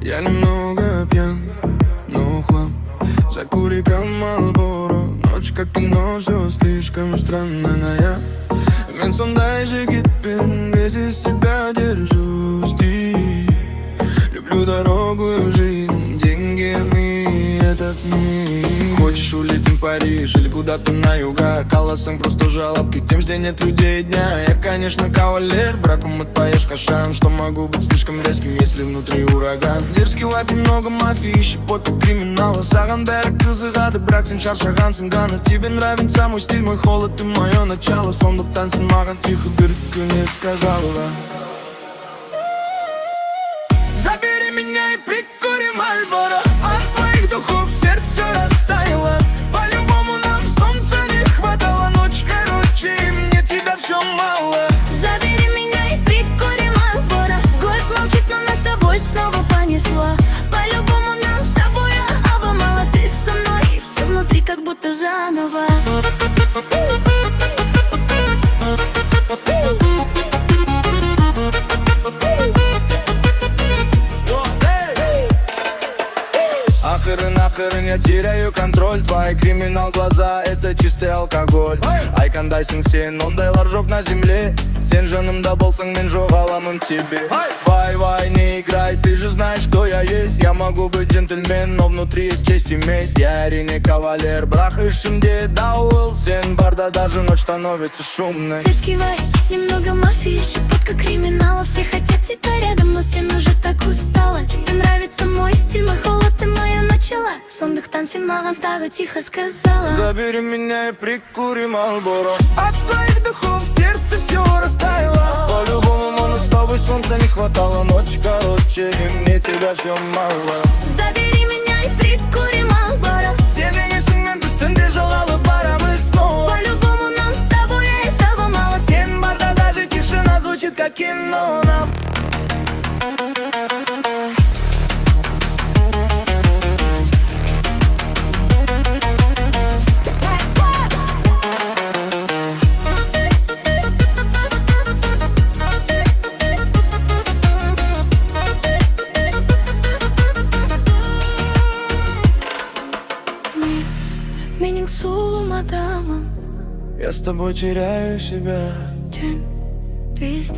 Я немного пьян, но хлам. За куриком Marlboro. Ночь как кино, все слишком странная. Мен сондай жигитпен, весь из себя держусь. Люблю дорогу и жизнь, деньги этот мир. Хочешь, улетим в Париж или куда-то на юга. Колосом просто жалобки к тем, где нет людей дня. Я, конечно, кавалер, браком отпоешь кашан. Что могу быть слишком резким, если внутри ураган. Дерзкий лайк, много мафии, щепотка криминала. Саған бәрі қызығады, бірақ сен шаршағансың ғана. Тебе нравится мой стиль, мой холод и мое начало. Сондықтан сен маған тихо бір күні сказала: забери меня и прикурим Marlboro. От твоих духов сердце все растаяло. По-любому нам солнца не хватало. Ночь короче, и мне тебя все мало. Забери меня и прикурим Marlboro. Город молчит, но нас с тобой снова понесло. По-любому нам с тобой ава мало. Ты со мной, и все внутри как будто заново. Нахрен я теряю контроль. Твои криминал глаза — это чистый алкоголь. Айкандайсың сен, ондайлар жоқ на земле. Сен жанымда болсаң, мен жоғаламын тебе. Вай, не играй, ты же знаешь, кто я есть. Я могу быть джентльмен, но внутри есть честь и месть. Я не кавалер, бірақ ішімде дауыл. Сен барда даже ночь становится шумной. Дерзкий вайб, немного мафии, щепотка криминала. Все хотят тебя рядом, но сен уже так устала. Тебе нравится мой стиль, мой холод и мое начало. Сондықтан сен маған тағы тихо сказала: забери меня и прикурим Marlboro. От твоих духов сердце все растаяло. По-любому, но с тобой солнца не хватало. Ночь короче, и мне тебя все мало. Забери меня и прикурим Marlboro. Сен енесің, мен түстінде жоғалып барамыз снова. По-любому нам с тобой этого мало. Сен барда даже тишина звучит как кино нам. Менің сұлу мадамым, Я с тобой теряю себя. түн без